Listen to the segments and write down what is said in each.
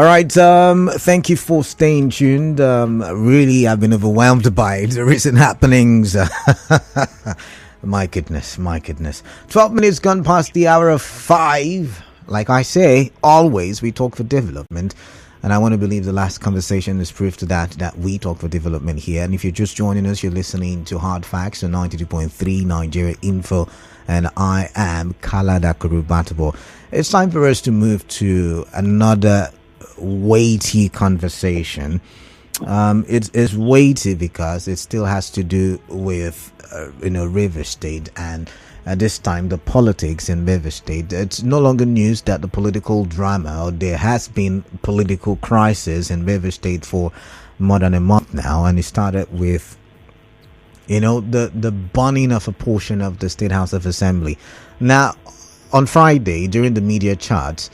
All right. Thank you for staying tuned. Really, I've been overwhelmed by the recent happenings. My goodness. 12 minutes gone past the hour of 5. Like I say, always we talk for development. And I want to believe the last conversation is proof to that we talk for development here. And if you're just joining us, you're listening to Hard Facts on 92.3 Nigeria Info. And I am Kalada Kurubatabo. It's time for us to move to another weighty conversation. It is weighty because it still has to do with River State, and at this time the politics in River State. It's no longer news that the political drama, or there has been political crisis in River State for more than a month now, and it started with the burning of a portion of the State House of Assembly. Now on Friday during the media charts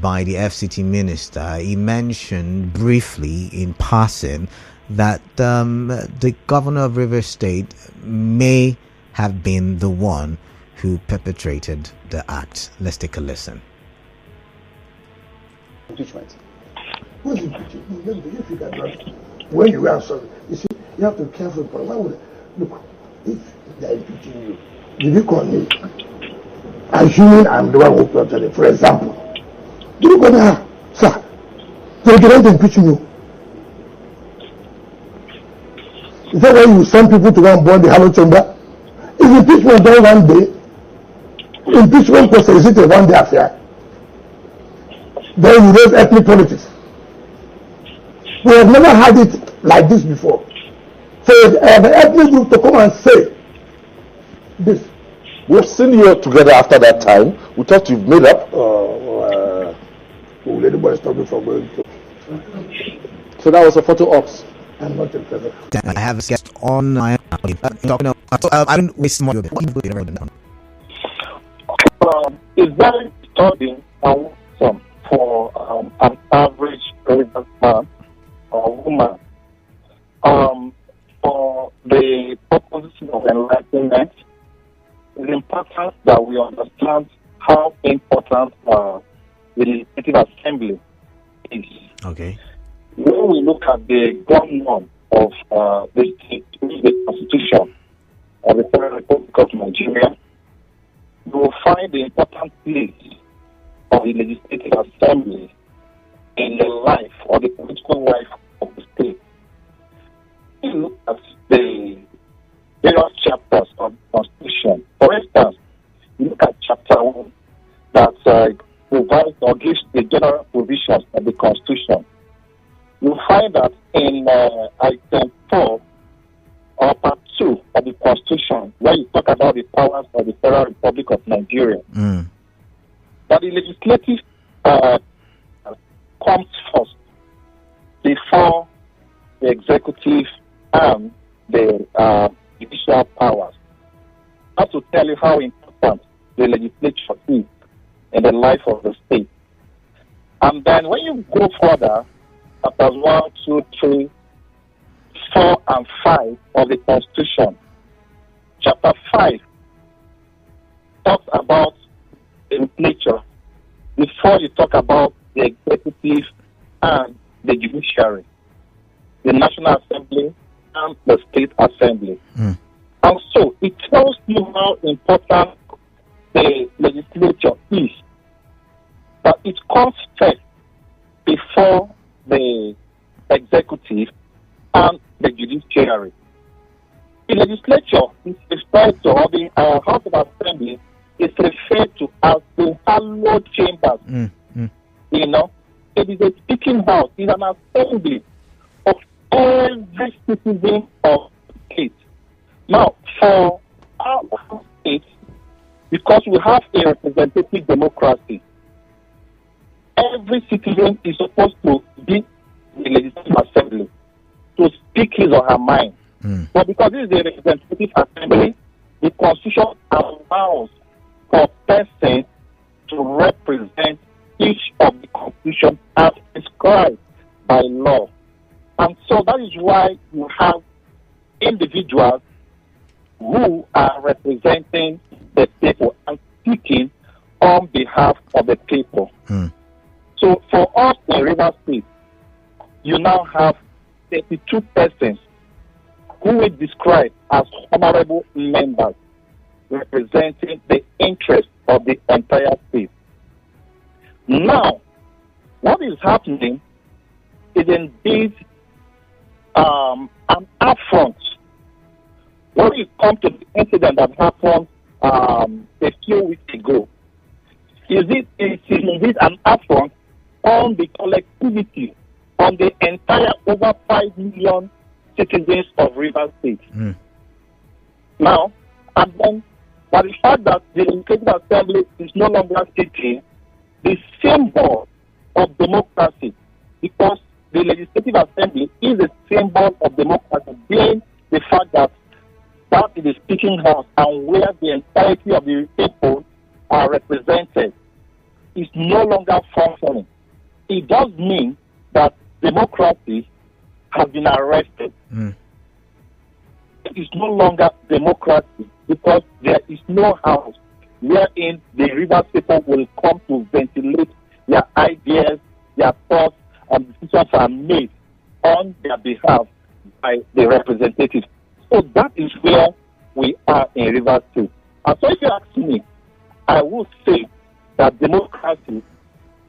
by the FCT minister, he mentioned briefly in passing that the governor of River State may have been the one who perpetrated the act. Let's take a listen. Impeachment. What's impeachment? When you answer, you see, you have to be careful. But why would look if they're impeaching you? Did you call me? Assuming I'm the one who plotted it, for example. Did you go there, sir? They don't impeach you. Is that why you send people to go and burn the Hallowed Chamber? Is impeachment done one day? Impeachment process, is it a one-day affair? Then you raise ethnic politics. We have never had it like this before. So the ethnic group to come and say this. We've seen you together after that time. We thought you've made up. Will anybody stop me from going to? So that was a photo ops. I'm not interested. I have a guest on my I don't waste more of it. It's very disturbing and awesome for an average resident man or woman for the purposes of enlightenment. It's important that we understand how important the legislative assembly is. Okay. When we look at the ground of the state, the Constitution of the Federal Republic of Nigeria, you will find the important place of the legislative assembly in the life or the political life of the state. When you look at the various chapters of the Constitution, for instance, you look at chapter 1 that provides or gives the general provisions of the Constitution. You find that in item 4 or part 2 of the Constitution, where you talk about the powers of the Federal Republic of Nigeria, that the legislative comes first before the executive and the judicial powers. That's to tell you how important the legislature is in the life of the state. And then when you go further, chapters 1, 2, 3, 4, and 5 of the Constitution. Chapter 5 talks about the legislature before you talk about the executive and the judiciary, the National Assembly and the State Assembly. And so it tells you how important the legislature is, but it comes first before the executive and the judiciary. The legislature is referred to, or the House of Assembly is referred to as the hallowed chambers. You know, it is a speaking house, it is an assembly of every citizen of the state. Now, for our state, because we have a representative democracy, every citizen is supposed to be in the legislative assembly to speak his or her mind. But because this is a representative assembly, the Constitution allows for persons to represent each of the Constitution as prescribed by law. And so that is why you have individuals who are representing the people and speaking on behalf of the people. So for us in Rivers State, you now have 32 persons who we describe as honorable members representing the interest of the entire state. Now, what is happening is indeed an affront. When it comes to the incident that happened a few weeks ago, it is indeed an affront on the collectivity, on the entire over 5 million citizens of Rivers State. Now, and then, by the fact that the Legislative Assembly is no longer sitting, the symbol of democracy, because the Legislative Assembly is a symbol of democracy, being the fact that that is the speaking house and where the entirety of the people are represented, is no longer functioning. It does mean that democracy has been arrested. It is no longer democracy because there is no house wherein the Rivers people will come to ventilate their ideas, their thoughts, and decisions are made on their behalf by the representatives. So that is where we are in Rivers State. And so if you ask me, I would say that democracy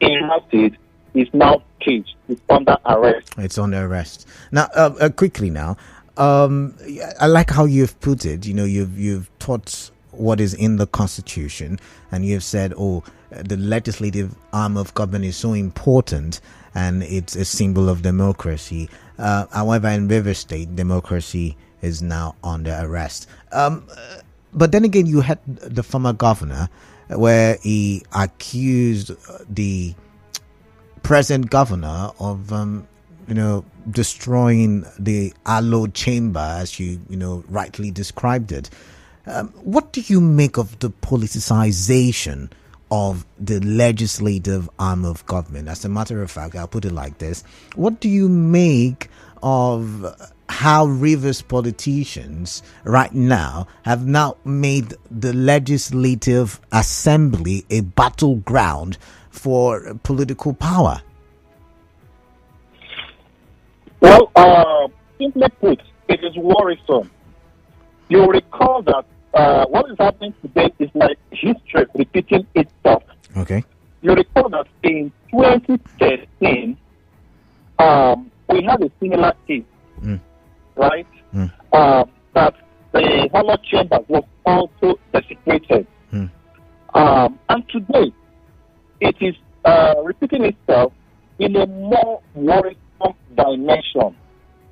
in Rivers State is now caged. It's under arrest. It's under arrest. Now, quickly now, I like how you've put it. You know, you've taught what is in the Constitution, and you've said, the legislative arm of government is so important, and it's a symbol of democracy. However, in River State, democracy is now under arrest. But then again, you had the former governor, where he accused the present governor of destroying the hallowed chamber, as you rightly described it. What do you make of the politicization of the legislative arm of government? As a matter of fact, I'll put it like this: what do you make of how Rivers politicians right now have now made the Legislative Assembly a battleground for political power? Well, simply put, it is worrisome. You recall that what is happening today is like history repeating itself. Okay. You recall that in 2013, we had a similar case, right? That the Harcourt chamber was also desecrated. And today, it is repeating itself in a more worrisome dimension.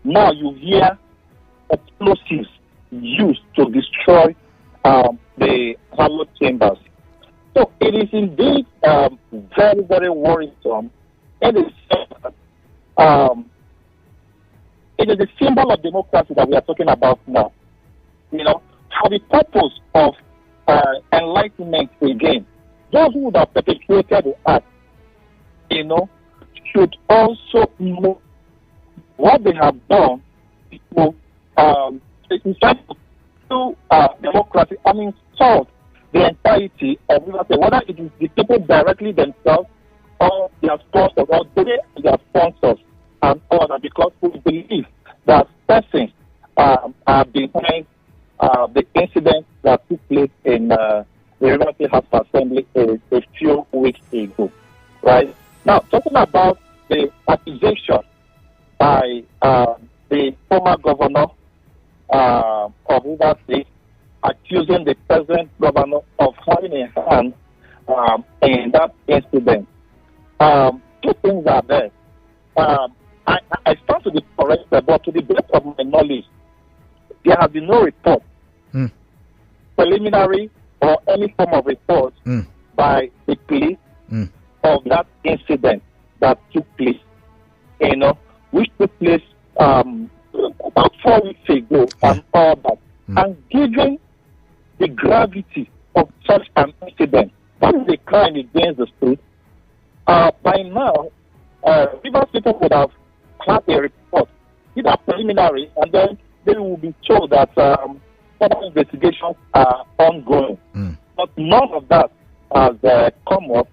Now you hear explosives used to destroy the Harcourt chambers. So it is indeed very, very worrisome. It is the symbol of democracy that we are talking about now. You know, for the purpose of enlightenment again, those who would have perpetuated the act, should also know what they have done to democracy and insult the entirety of whether it is the people directly themselves or their sponsors or their sponsors and all that, because we believe that persons are behind the incident that took place in the Rivers State House Assembly a few weeks ago. Right? Now, talking about the accusation by the former governor of Rivers State, accusing the present governor of having a hand in that incident. Two things are there. I stand to be corrected, but to the best of my knowledge, there has been no report, preliminary or any form of report by the police of that incident that took place, which took place about 4 weeks ago and all that. And given the gravity of such an incident, that is a crime against the state. By now, Rivers people would have had a report, either preliminary, and then they will be told that further investigations are ongoing. But none of that has come up,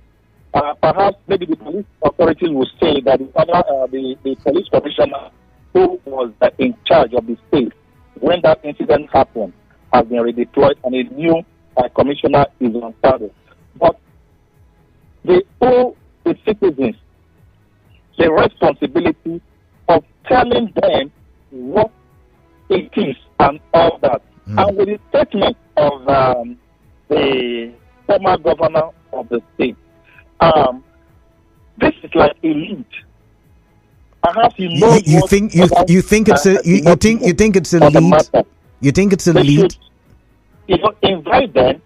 perhaps maybe the police authorities will say that the police commissioner who was in charge of the state when that incident happened has been redeployed and a new commissioner is on service. But they owe the citizens the responsibility of telling them what it is and all that. And with the statement of the former governor of the state, this is like a lead. Perhaps you know you think it's a lead. You think it's a lead? Invite them.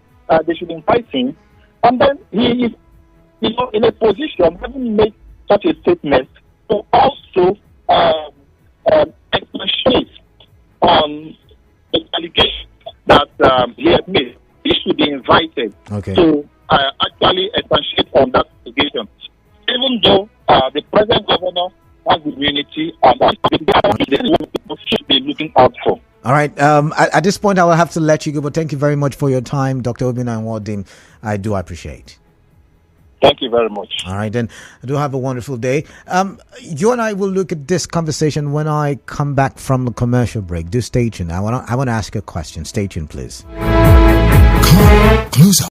They should invite him, and then he is, in a position having made such a statement to also expatiate on the allegation that he has made. He should be invited to actually expatiate on that allegation, even though the present governor has immunity and that's what people should be looking out for. All right. At this point, I will have to let you go, but thank you very much for your time, Dr. Obinna and Nwodim. I do appreciate. Thank you very much. All right, then. Do have a wonderful day. You and I will look at this conversation when I come back from the commercial break. Do stay tuned. I want to ask a question. Stay tuned, please. Close up.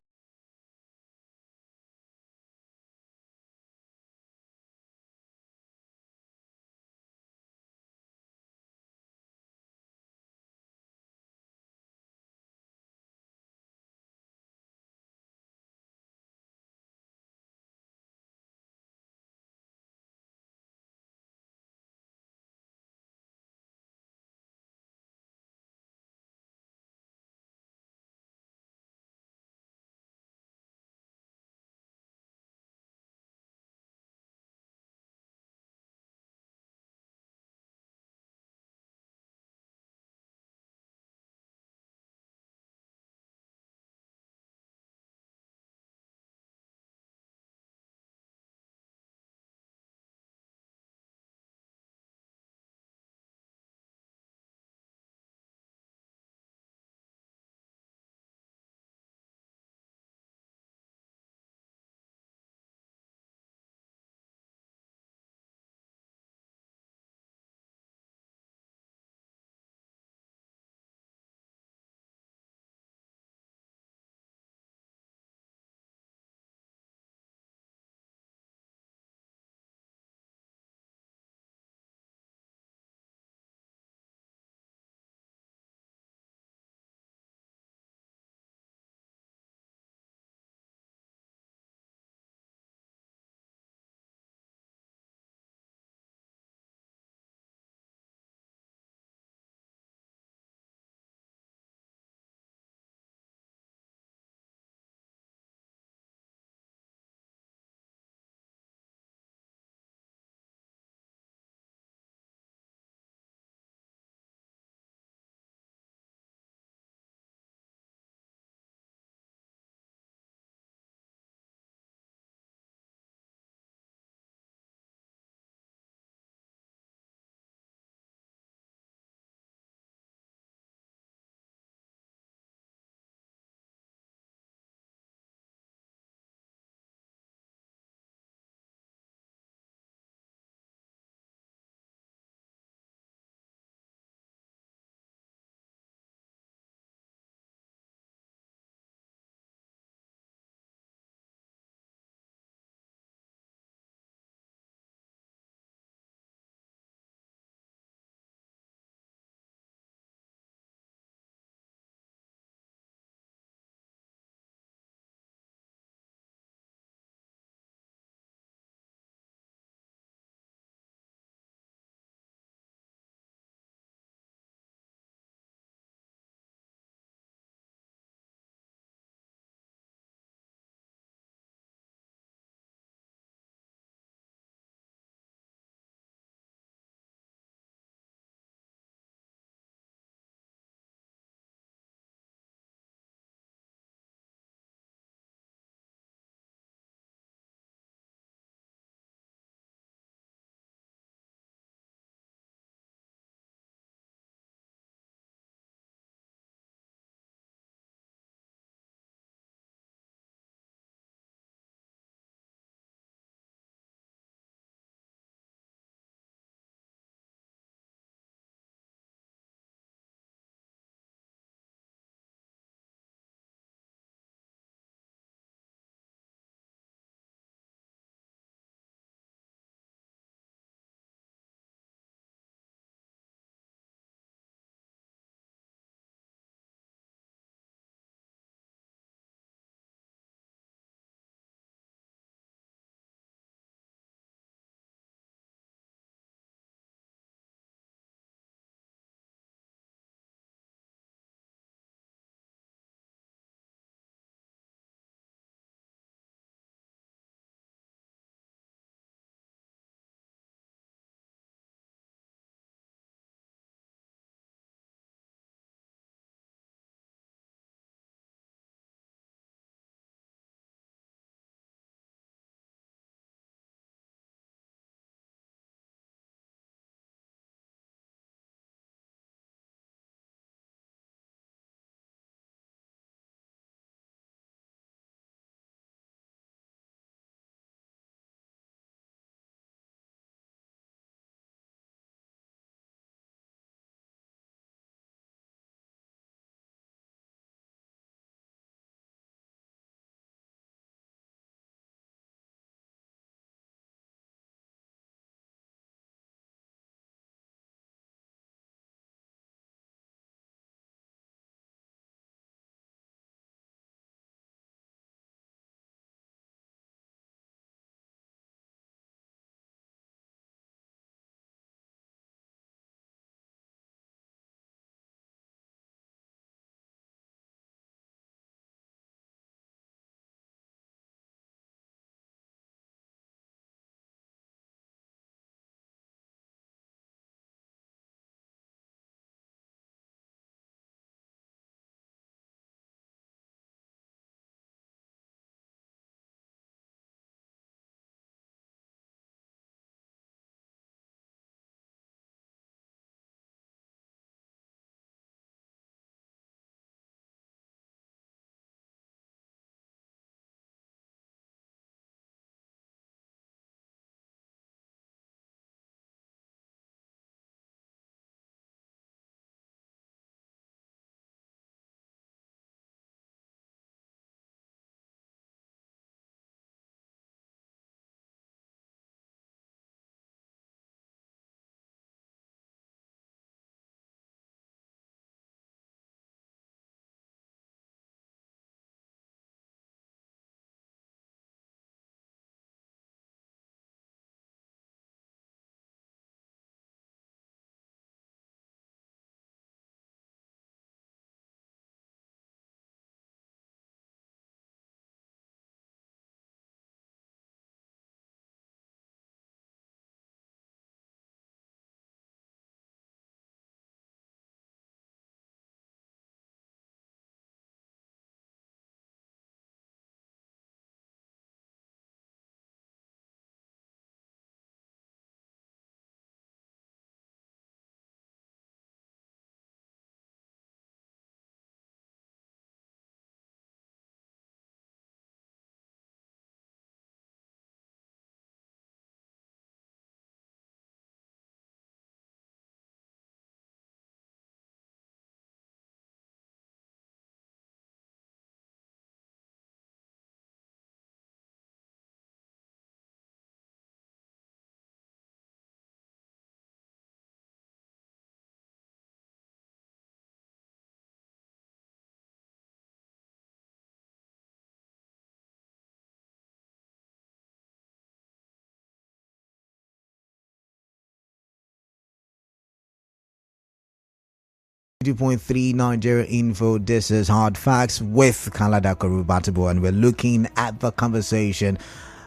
2.3 Nigeria Info. This is Hard Facts with Kalada Korubatibo, and we're looking at the conversation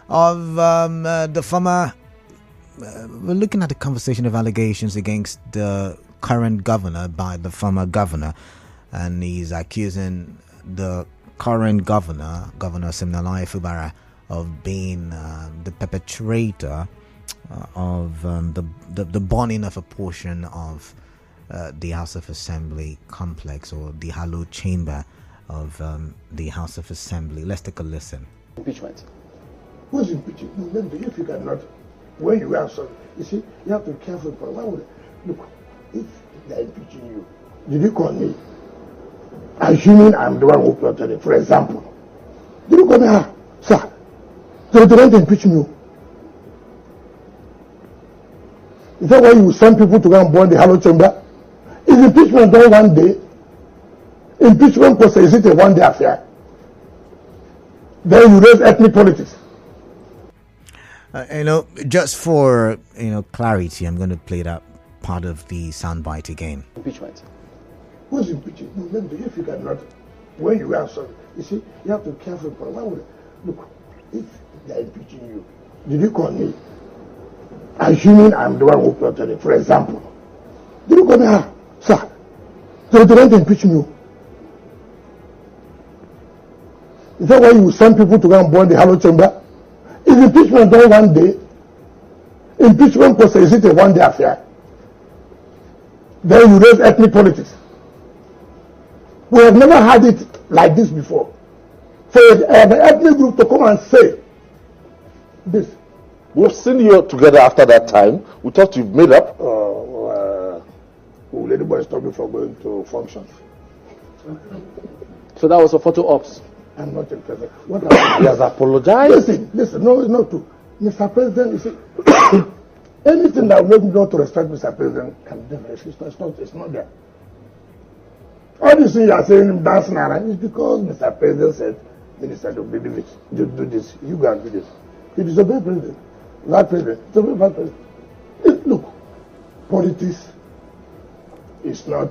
of the former. We're looking at the conversation of allegations against the current governor by the former governor, and he's accusing the current governor, Governor Wike Fubara, of being the perpetrator of the burning of a portion of the House of Assembly complex, or the hallowed chamber of the House of Assembly. Let's take a listen. Impeachment. Who's impeaching? If you cannot, when you are sorry, you see, you have to be careful. Why would look, if they're impeaching you, did you call me? Assuming I'm the one who plotted it, for example. Did you call me? Sir, they don't impeach me. Is that why you send people to go and burn the hallowed chamber? Is impeachment done one day? Impeachment process, is it a one-day affair? Then you raise ethnic politics. Just for clarity, I'm going to play that part of the soundbite again. Impeachment. Who's impeaching? If you cannot, when you are sorry, you see, you have to be careful. Why would look, if they're impeaching you, did you call me? Assuming I'm the one who plotted it, for example. Did you call me? Sir, they don't impeach me. Is that why you send people to go and burn the hallowed chamber? Is impeachment done one day? Impeachment process, is it a one-day affair? Then you raise ethnic politics. We have never had it like this before. For an ethnic group to come and say this. We've seen you together after that time. We thought you've made up. Will anybody stop me from going to functions? So that was a photo ops. I'm not interested. What He has apologized. Listen, no, it's not true. Mr. President, you see, anything that will make me not to respect Mr. President can never, it's not there. All this thing you are saying, dancing around, is because Mr. President said, Minister, do this, you go and do this. He disobeyed President. That President, disobeyed that President. Look, politics is not,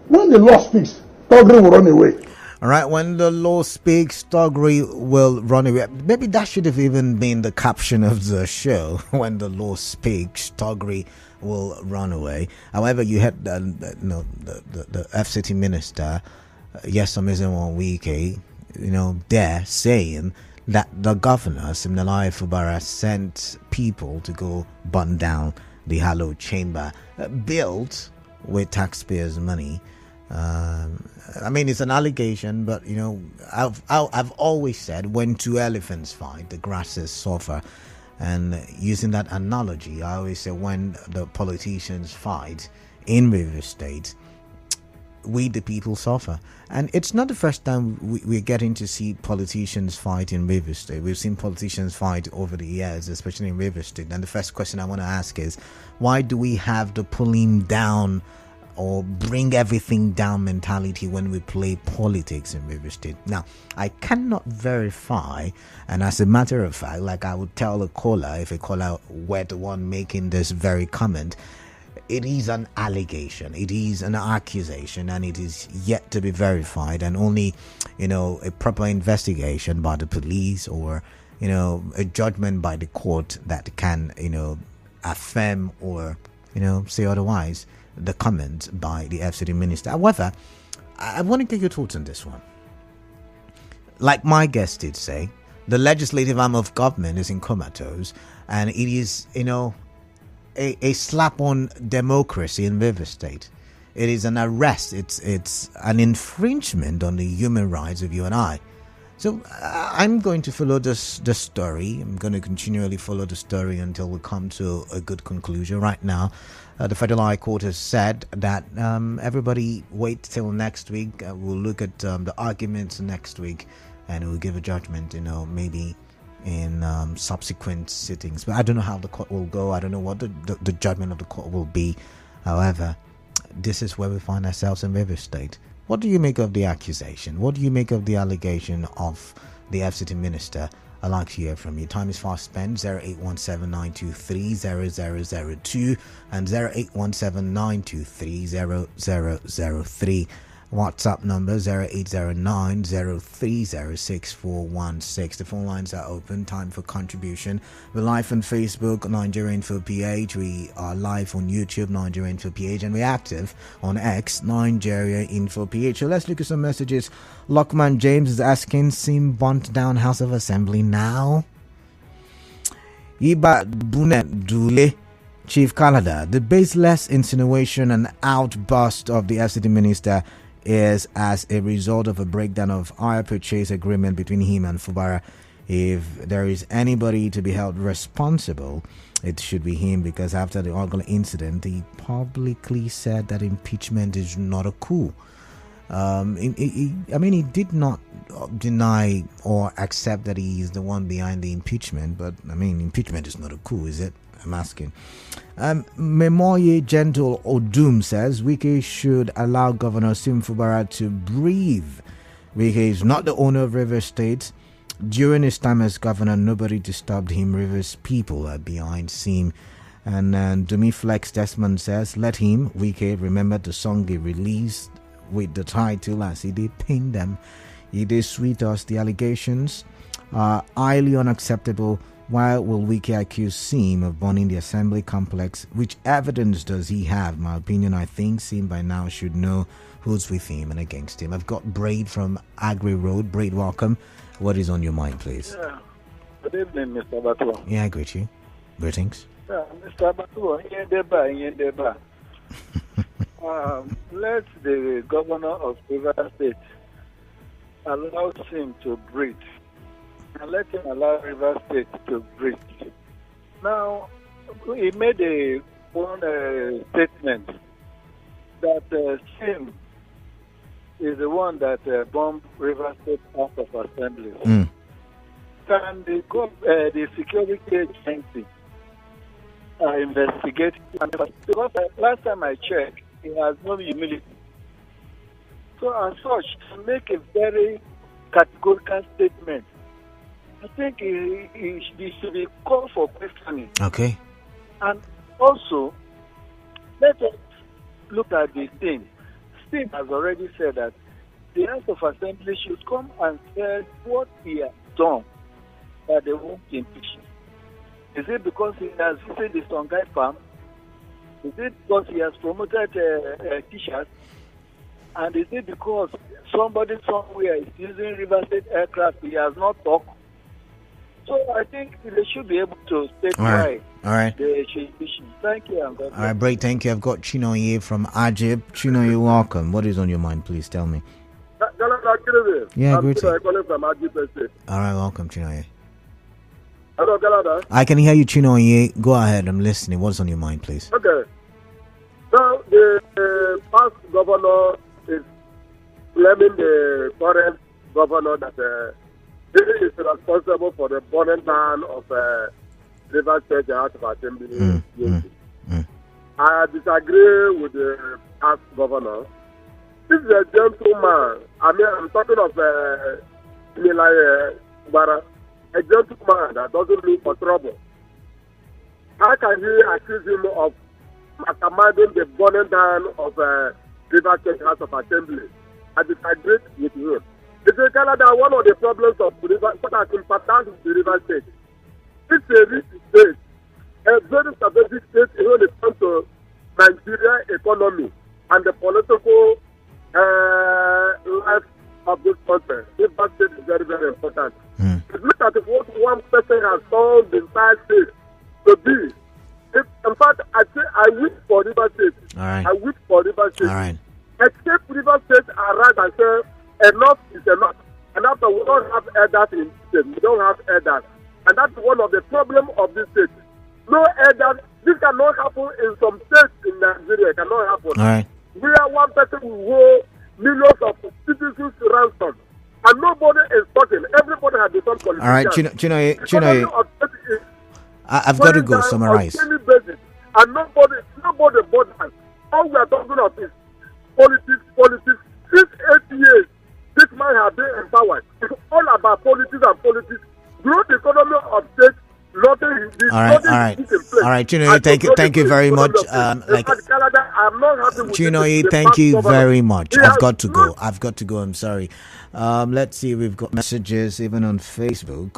when the law speaks, Togri will run away. All right, when the law speaks, Togri will run away. Maybe that should have even been the caption of the show. When the law speaks, Togri will run away. However, you had the FCT minister, Wike, there saying that the governor, Wike Fubara, sent people to go burn down the hallowed chamber, built with taxpayers' money. It's an allegation, but I've always said, when two elephants fight, the grasses suffer. And using that analogy, I always say, when the politicians fight in River State, we the people suffer. And it's not the first time we're getting to see politicians fight in River State. We've seen politicians fight over the years, especially in River State. And the first question I want to ask is, why do we have the pulling down or bring everything down mentality when we play politics in River State? Now, I cannot verify, and as a matter of fact, like I would tell a caller, if a caller were the one making this very comment, it is an allegation, it is an accusation, and it is yet to be verified, and only a proper investigation by the police or a judgment by the court that can affirm or say otherwise the comment by the FCT minister. However, I want to get your thoughts on this one. Like my guest did say, the legislative arm of government is in comatose, and it is a slap on democracy in River State. It is an arrest. It's an infringement on the human rights of you and I. So I'm going to follow this story. I'm going to continually follow the story until we come to a good conclusion. Right now, the Federal High Court has said that everybody wait till next week. We'll look at the arguments next week, and we'll give a judgment, maybe in subsequent sittings. But I don't know how the court will go. I don't know what the judgment of the court will be. However, this is where we find ourselves in River State. What do you make of the accusation? What do you make of the allegation of the FCT minister I'd like to hear from you. Time is fast spent. 0817-923-0002 and 0817-923-0003. WhatsApp number 0809-030-6416. The phone lines are open. Time for contribution. We're live on Facebook, Nigeria Info PH. We are live on YouTube, Nigeria Info PH, and we're active on X, Nigeria Info PH. So let's look at some messages. Lockman James is asking, Sim burnt down House of Assembly now. Iba Bunet Dule, Chief Kalada, the baseless insinuation and outburst of the FCT minister is as a result of a breakdown of hire purchase agreement between him and Fubara. If there is anybody to be held responsible, it should be him, because after the Ogle incident, he publicly said that impeachment is not a coup. He did not deny or accept that he is the one behind the impeachment, but impeachment is not a coup, is it? I'm asking. Memoye Gentle Odum says Wike should allow Governor Sim Fubara to breathe. Wike is not the owner of Rivers State. During his time as governor, nobody disturbed him. Rivers people are behind Sim. And Dumi Flex Desmond says, let him, Wike, remember the song he released with the title as he did pin them. He did sweet us. The allegations are highly unacceptable. Why will Wike accuse Sim of burning the assembly complex? Which evidence does he have? My opinion, I think Sim by now should know who's with him and against him. I've got Braid from Agri Road. Braid, welcome. What is on your mind, please? Yeah. Good evening, Mr. Batuwa. Yeah, I greet you. Greetings. Yeah, Mr. Batuwa, let the governor of Rivers State allow Sim to breathe. And let him allow Rivers State to breathe. Now, he made one statement that Sim is the one that bombed Rivers State House of Assembly. Can the security agency investigate? Because last time I checked, he has no humility. So as such, to make a very categorical statement, I think he should be called for questioning. Okay. And also, let us look at the thing. Steve has already said that the House of Assembly should come and say what he has done that they won't impeach him. Is it because he has visited the Songhai farm? Is it because he has promoted teachers? And is it because somebody somewhere is using River State aircraft he has not talked? So I think they should be able to state why they should impeach him. Thank you. And God bless. All right, Braid, thank you. I've got Chinoye from Ajib. Chinoye, welcome. What is on your mind, please tell me. Yeah, great. All right, welcome, Chinoye. Hello, Galada. I can hear you, Chinoye. Go ahead, I'm listening. What's on your mind, please? Okay. So the past governor is blaming the current governor that he is responsible for the burning down of River State House of Assembly. I disagree with the past governor. This is a gentleman. I'm talking of Fubara, a gentleman that doesn't look for trouble. How can he accuse him of masterminding the burning down of River State House of Assembly? I disagree with him. Because Canada, one of the problems of the river, what has impacted the River State, it's a rich state, a very strategic state when it comes to Nigeria economy and the political life of this country. River State is very, very important. If you look at what one person has told the entire state to be, in fact, I wish for River State. All right. I wish for River State. All right. Except River State arrive and say, enough is enough. And after we don't have elders in the state, we don't have elders. And that's one of the problems of this state. No elders. This cannot happen in some states in Nigeria. It cannot happen. All right. We are one person who hold millions of citizens ransom. And nobody is talking. Everybody has become politicians. All right, Chinoye. I've got to go summarize. Basis, and nobody bothers. All we are talking of is politics. Since 8 years, this man has been empowered. It's all about politics and politics. growth economy of state, nothing is All right. All right, Chinoye, thank you very much. Canada, I'm not happy with Chinoye, thank you very much. I've got to go. I'm sorry. Let's see. We've got messages even on Facebook.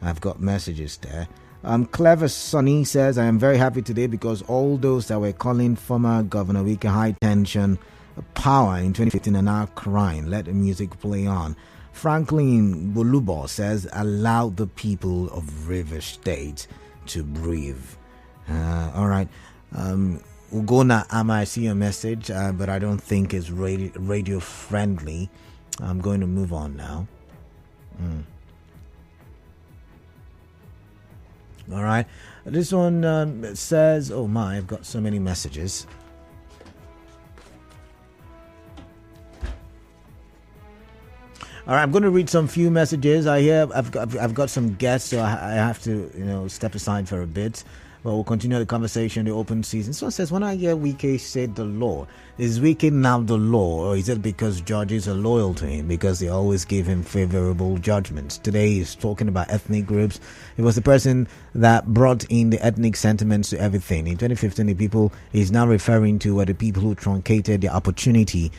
I've got messages there. Clever Sonny says, I am very happy today because all those that were calling former Governor Wike high tension power in 2015 are now crying. Let the music play on. Franklin Bolubo says, allow the people of River State to breathe. All right. Ugona Ama, I see your message, but I don't think it's radio friendly. I'm going to move on now. All right. This one says, oh my, I've got so many messages. All right, I'm going to read some few messages. I've got some guests, so I have to step aside for a bit. But we'll continue the conversation, the open season. Someone says, when I hear Wike say the law, is Wike now the law, or is it because judges are loyal to him because they always give him favorable judgments? Today he's talking about ethnic groups. It was the person that brought in the ethnic sentiments to everything. In 2015, the people he's now referring to were the people who truncated the opportunity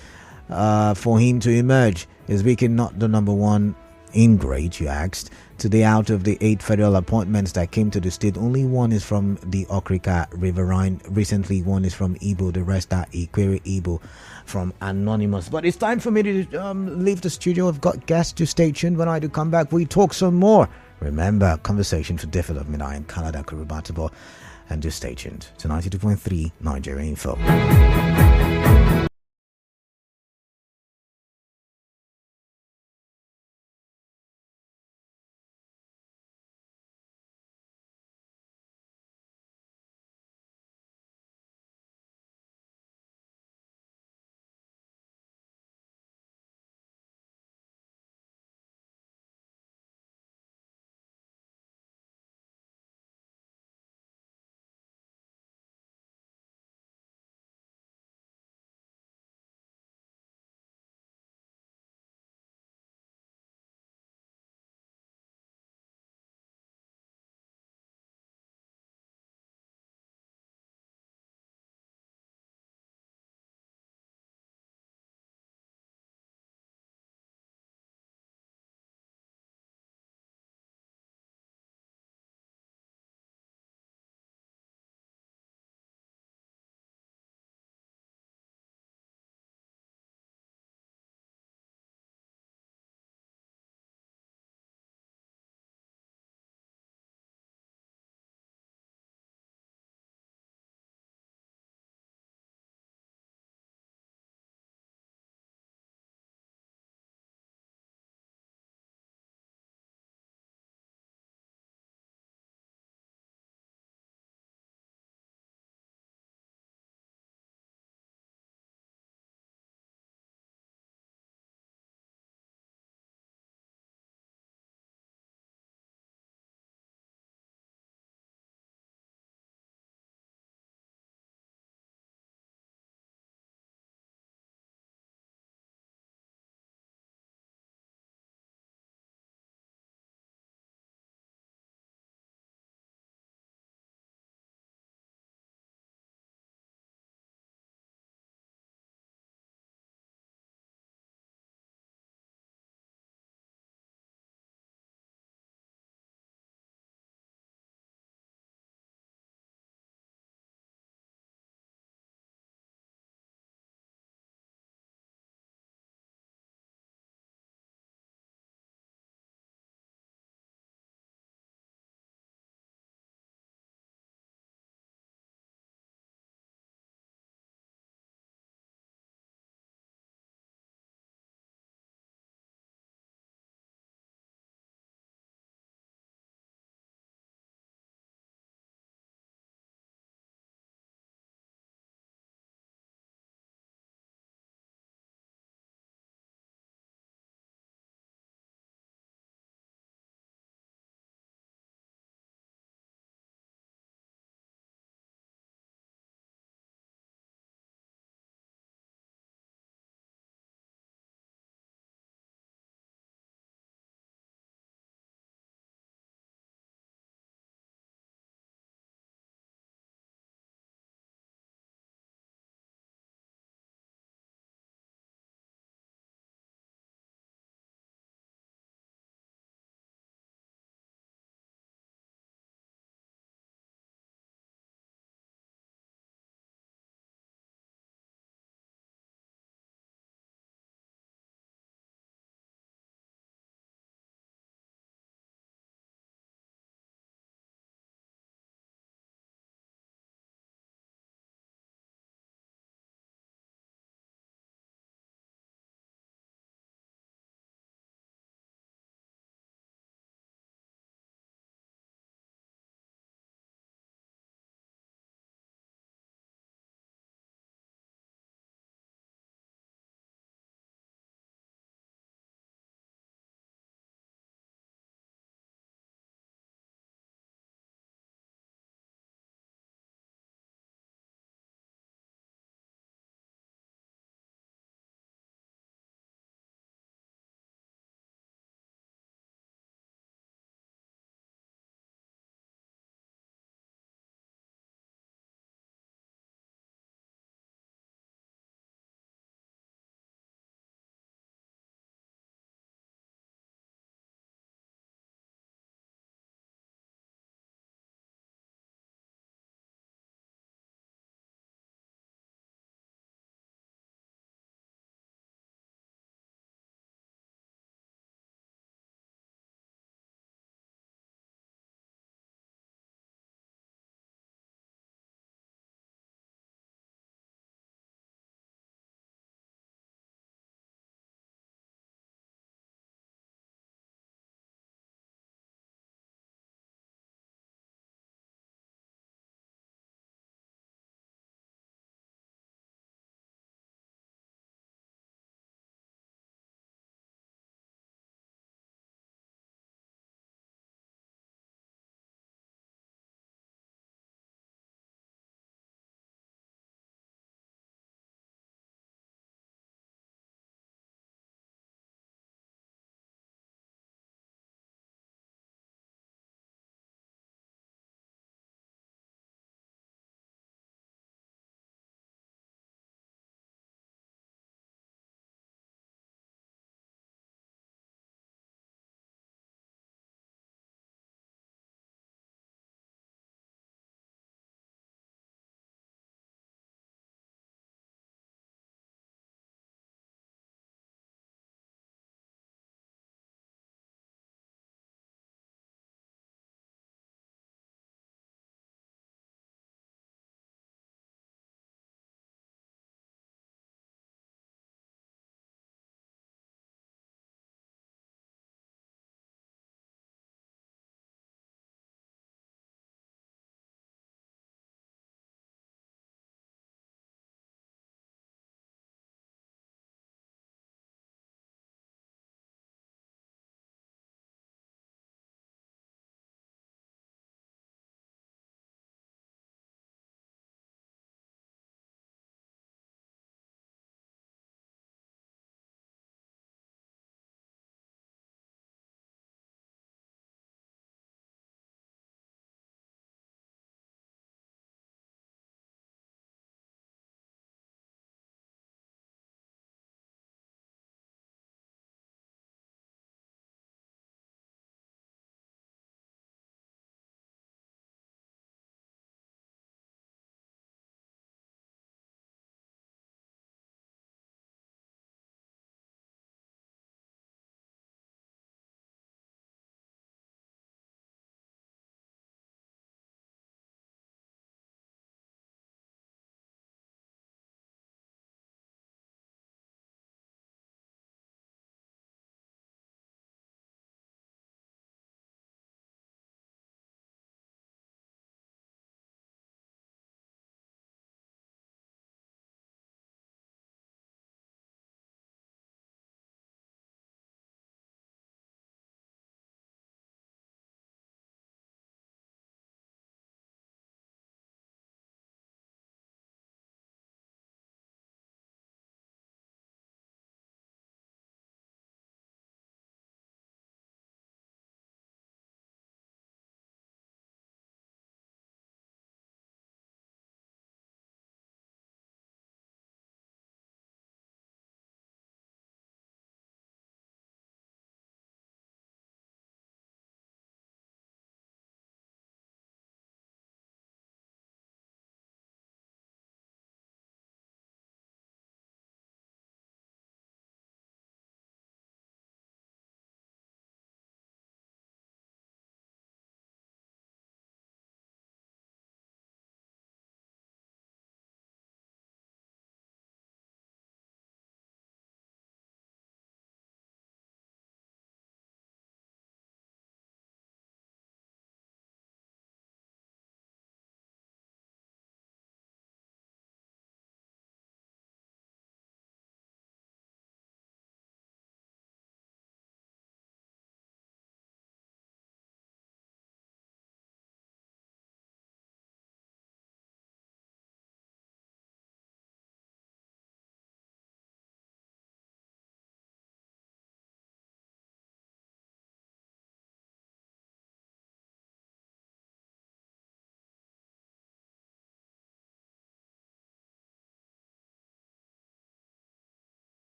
for him to emerge. Is Wike not the number one ingrate, you asked? Today, out of the 8 federal appointments that came to the state, only one is from the Okrika Riverine. Recently, one is from Igbo. The rest are Ikwere Igbo from Anonymous. But it's time for me to leave the studio. I've got guests to stay tuned. When I do come back, we talk some more. Remember, conversation for development. I am Canada Kurubatabo. And just stay tuned to 92.3 Nigeria Info.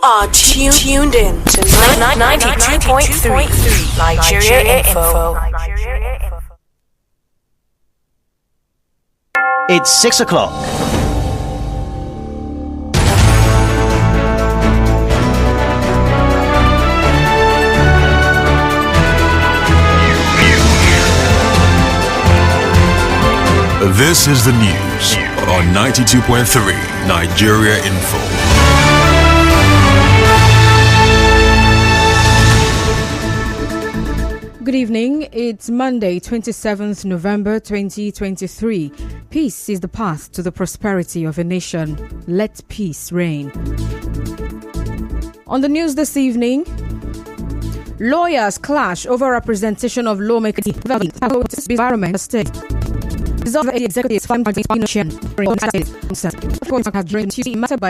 are tuned in to 92.3 Nigeria Info. It's 6 o'clock. This is the news on 92.3 Nigeria Info. Good evening. It's Monday, 27th November 2023. Peace is the path to the prosperity of a nation. Let peace reign. On the news this evening, lawyers clash over representation of lawmakers in the environment state. Dissolve executives fund chair matter by